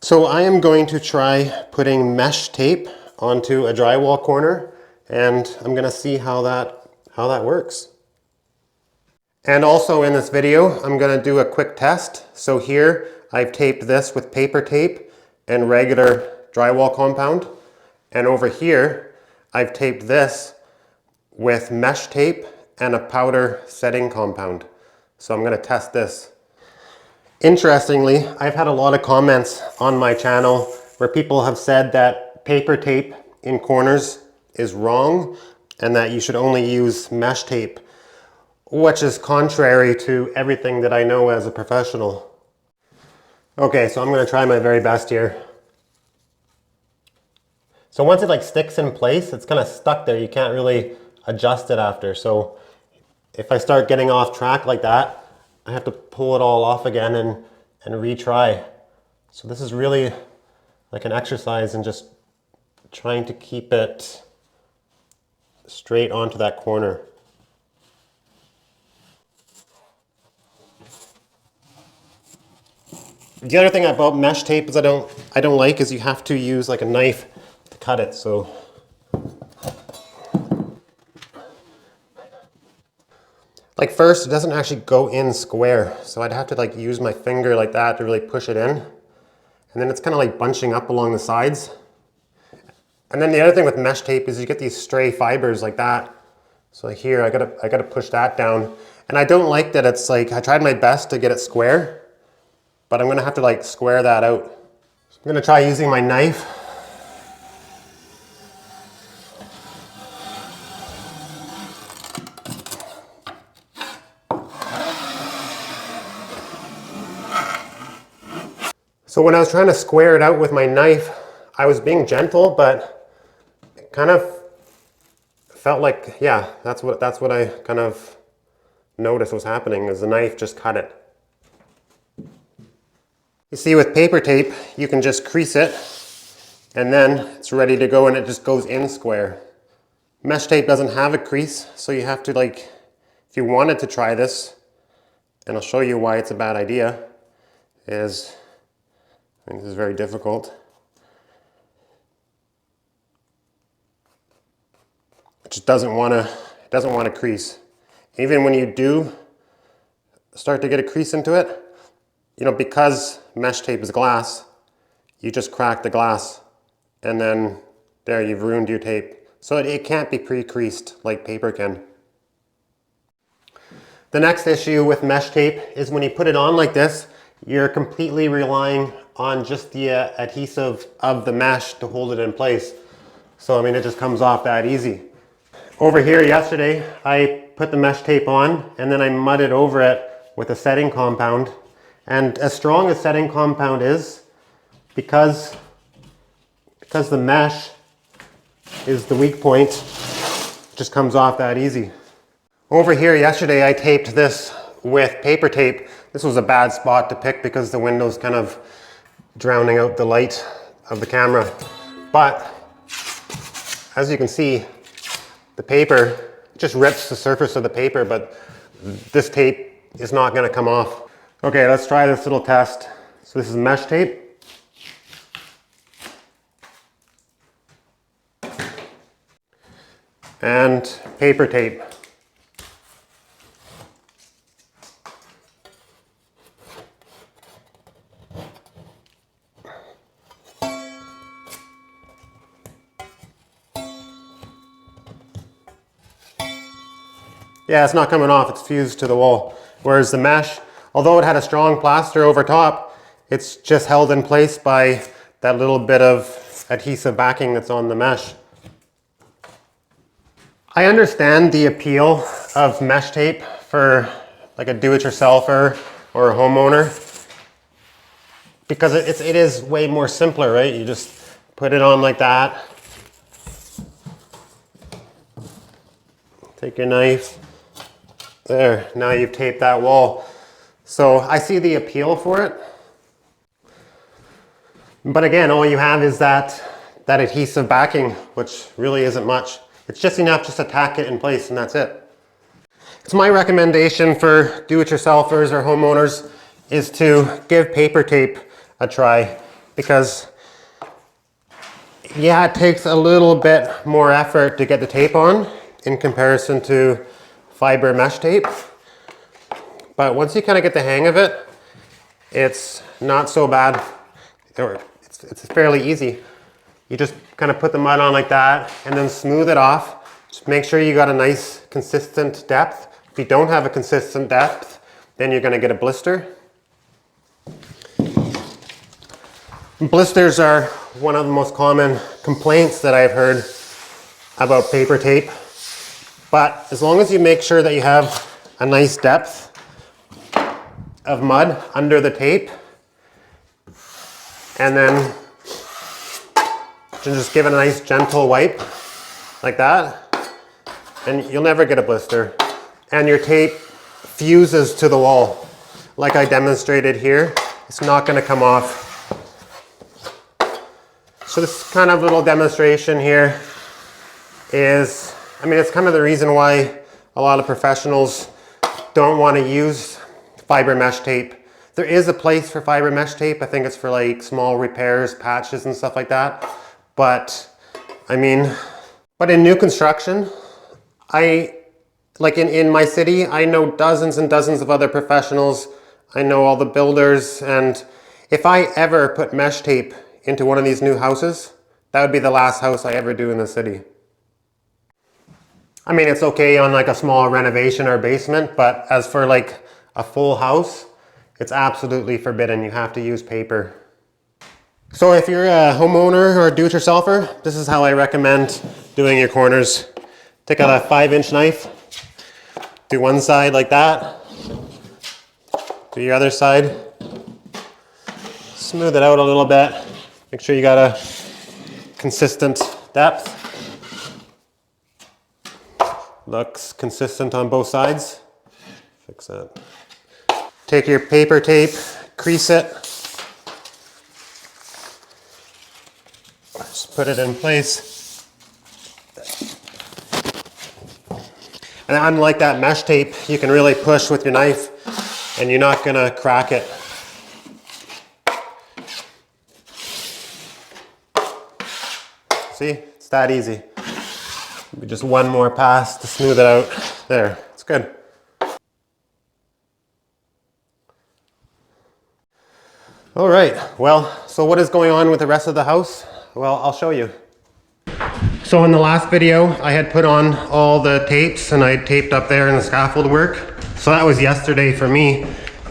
So I am going to try putting mesh tape onto a drywall corner, and I'm going to see how that works. And also in this video, I'm going to do a quick test. So here I've taped this with paper tape and regular drywall compound. And over here, I've taped this with mesh tape and a powder setting compound. So I'm going to test this. Interestingly, I've had a lot of comments on my channel where people have said that paper tape in corners is wrong and that you should only use mesh tape, which is contrary to everything that I know as a professional. Okay, so I'm going to try my very best here. So once it sticks in place, it's kind of stuck there. You can't really adjust it after. So if I start getting off track like that, I have to pull it all off again and retry. So this is really like an exercise in just trying to keep it straight onto that corner. The other thing about mesh tape is I don't like is you have to use like a knife to cut it. So like first, it doesn't actually go in square. So I'd have to use my finger like that to really push it in. And then it's kind of like bunching up along the sides. And then the other thing with mesh tape is you get these stray fibers like that. So here, I gotta push that down. And I don't like that it's I tried my best to get it square, but I'm gonna have to square that out. So I'm gonna try using my knife. So when I was trying to square it out with my knife, I was being gentle, but it kind of felt like, yeah, that's what I kind of noticed was happening, is the knife just cut it. You see, with paper tape, you can just crease it, and then it's ready to go, and it just goes in square. Mesh tape doesn't have a crease, so you have to if you wanted to try this, and I'll show you why it's a bad idea, I think this is very difficult. It just doesn't want to crease. Even when you do start to get a crease into it, because mesh tape is glass, you just crack the glass and then there, you've ruined your tape. So it can't be pre-creased like paper can. The next issue with mesh tape is when you put it on like this, you're completely relying on just the adhesive of the mesh to hold it in place. So I mean, it just comes off that easy. Over here yesterday, I put the mesh tape on and then I mudded over it with a setting compound. And as strong as setting compound is, because the mesh is the weak point, it just comes off that easy. Over here yesterday, I taped this with paper tape. This was a bad spot to pick because the window's kind of drowning out the light of the camera. But as you can see, the paper just rips the surface of the paper, but this tape is not going to come off. Okay, let's try this little test. So this is mesh tape. And paper tape. Yeah, it's not coming off, it's fused to the wall. Whereas the mesh, although it had a strong plaster over top, it's just held in place by that little bit of adhesive backing that's on the mesh. I understand the appeal of mesh tape for like a do-it-yourselfer or a homeowner, because it is way more simpler, right? You just put it on like that. Take your knife. There, now you've taped that wall. So I see the appeal for it. But again, all you have is that adhesive backing, which really isn't much. It's just enough just to tack it in place and that's it. It's my recommendation for do-it-yourselfers or homeowners is to give paper tape a try. because yeah, it takes a little bit more effort to get the tape on in comparison to fiber mesh tape. But once you kind of get the hang of it, it's not so bad, or it's fairly easy. You just kind of put the mud on like that and then smooth it off. Just make sure you got a nice consistent depth. If you don't have a consistent depth, then you're going to get a blister. Blisters are one of the most common complaints that I've heard about paper tape. But as long as you make sure that you have a nice depth of mud under the tape, and then just give it a nice gentle wipe like that, and you'll never get a blister. And your tape fuses to the wall like I demonstrated here. It's not going to come off. So this kind of little demonstration here is, I mean, it's kind of the reason why a lot of professionals don't want to use fiber mesh tape. There is a place for fiber mesh tape. I think it's for like small repairs, patches and stuff like that. But I mean, but in new construction, like in my city, I know dozens and dozens of other professionals. I know all the builders, and if I ever put mesh tape into one of these new houses, that would be the last house I ever do in the city. I mean, it's okay on like a small renovation or basement, but as for like a full house, it's absolutely forbidden. You have to use paper. So if you're a homeowner or a do-it-yourselfer, this is how I recommend doing your corners. Take out a 5-inch knife, do one side like that, do your other side, smooth it out a little bit. Make sure you got a consistent depth. Looks consistent on both sides. Fix that. Take your paper tape, crease it. Just put it in place. And unlike that mesh tape, you can really push with your knife and you're not gonna crack it. See, it's that easy. Maybe just one more pass to smooth it out. There, it's good. All right, well, so what is going on with the rest of the house? Well, I'll show you. So in the last video, I had put on all the tapes and I taped up there in the scaffold work. So that was yesterday for me.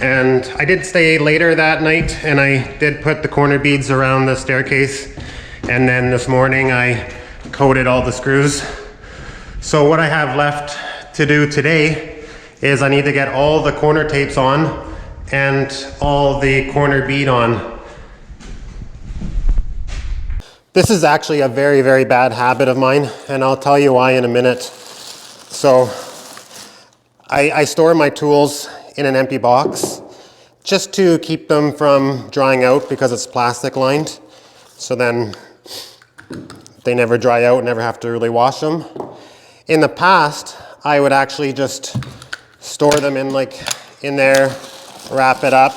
And I did stay later that night and I did put the corner beads around the staircase. And then this morning I coated all the screws. So what I have left to do today is I need to get all the corner tapes on and all the corner bead on. This is actually a very, very bad habit of mine, and I'll tell you why in a minute. So I store my tools in an empty box just to keep them from drying out because it's plastic lined. So then they never dry out, never have to really wash them. In the past, I would actually just store them in there, wrap it up,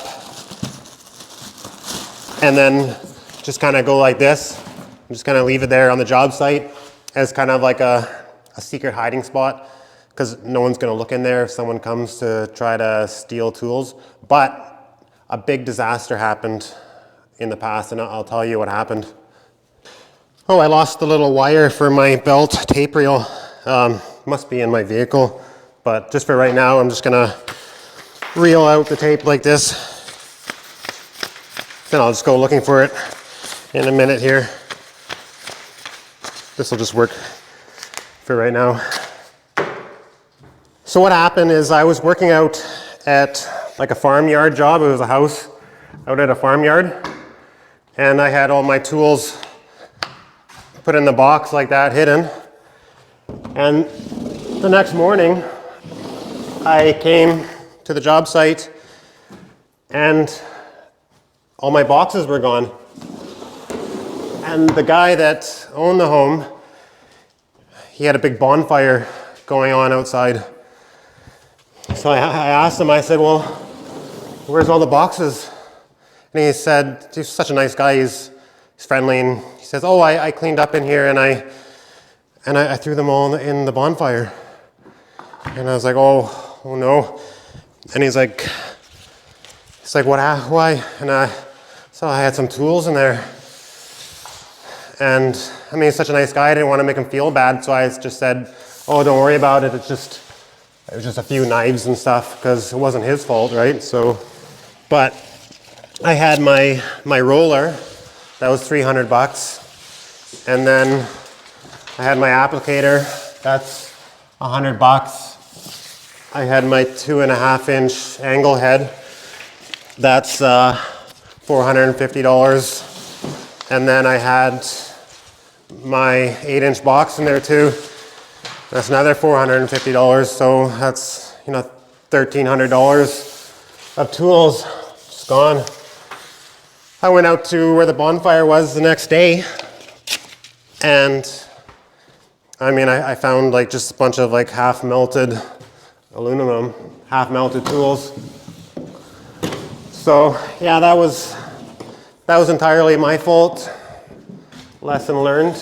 and then just kind of go like this. Just kind of leave it there on the job site as kind of like a secret hiding spot, because no one's going to look in there if someone comes to try to steal tools. But a big disaster happened in the past, and I'll tell you what happened. Oh, I lost the little wire for my belt tape reel. Must be in my vehicle, but just for right now, I'm just gonna reel out the tape like this. Then I'll just go looking for it in a minute here. This will just work for right now. So what happened is I was working out at like a farmyard job. It was a house out at a farmyard, and I had all my tools put in the box like that, hidden. And the next morning, I came to the job site and all my boxes were gone. And the guy that owned the home, he had a big bonfire going on outside. So I asked him, I said, well, where's all the boxes? And he said, he's such a nice guy, he's friendly, and he says, oh, I cleaned up in here and I threw them all in the bonfire. And I was like, oh no. And he's like, why? And so I had some tools in there. And I mean, he's such a nice guy, I didn't want to make him feel bad, so I just said, oh, don't worry about it, it was just a few knives and stuff, because it wasn't his fault, right? So, but I had my roller, that was $300, and then I had my applicator, that's $100. I had my 2.5-inch angle head, that's $450. And then I had my 8-inch box in there too. That's another $450. So that's, $1,300 of tools just gone. I went out to where the bonfire was the next day, and I mean, I found like just a bunch of like half melted aluminum, half melted tools. So yeah, that was entirely my fault. Lesson learned.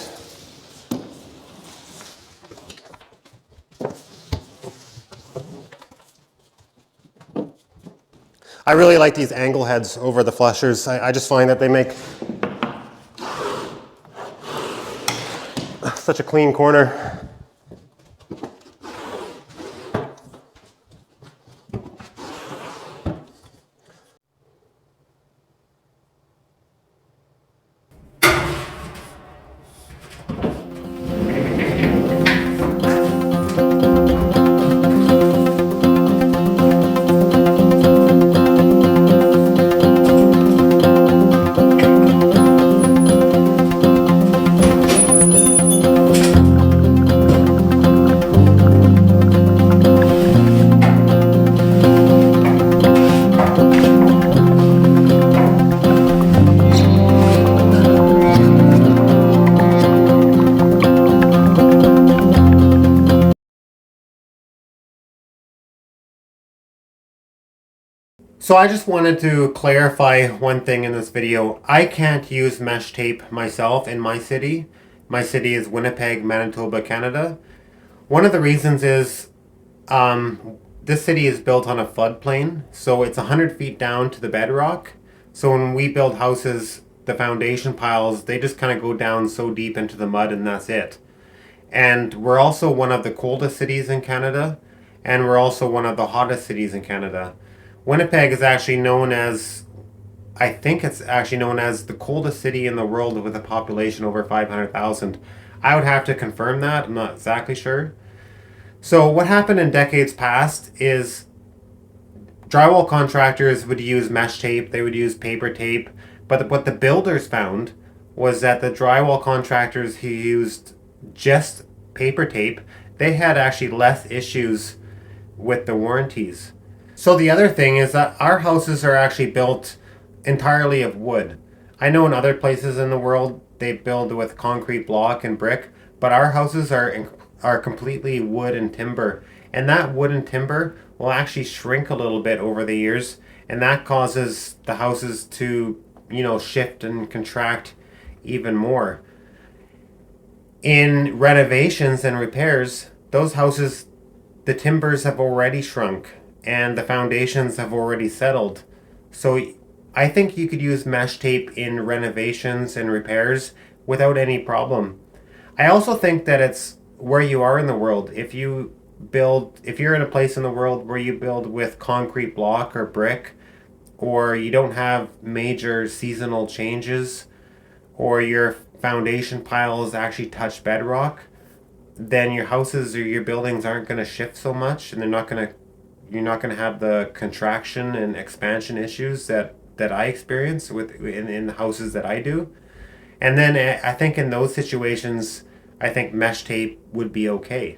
I really like these angle heads over the flushers. I just find that they make such a clean corner. So I just wanted to clarify one thing in this video. I can't use mesh tape myself in my city. My city is Winnipeg, Manitoba, Canada. One of the reasons is this city is built on a floodplain, so it's 100 feet down to the bedrock. So when we build houses, the foundation piles, they just kind of go down so deep into the mud and that's it. And we're also one of the coldest cities in Canada, and we're also one of the hottest cities in Canada. Winnipeg is actually known as, I think it's actually known as the coldest city in the world with a population over 500,000. I would have to confirm that, I'm not exactly sure. So what happened in decades past is drywall contractors would use mesh tape, they would use paper tape, but what the builders found was that the drywall contractors who used just paper tape, they had actually less issues with the warranties. So the other thing is that our houses are actually built entirely of wood. I know in other places in the world they build with concrete block and brick, but our houses are completely wood and timber. And that wood and timber will actually shrink a little bit over the years, and that causes the houses to, shift and contract even more. In renovations and repairs, those houses, the timbers have already shrunk and the foundations have already settled. So I think you could use mesh tape in renovations and repairs without any problem. I also think that it's where you are in the world. If you're in a place in the world where you build with concrete block or brick, or you don't have major seasonal changes, or your foundation piles actually touch bedrock, then your houses or your buildings aren't going to shift so much, and you're not going to have the contraction and expansion issues that I experience in the houses that I do. And then I think in those situations, I think mesh tape would be okay.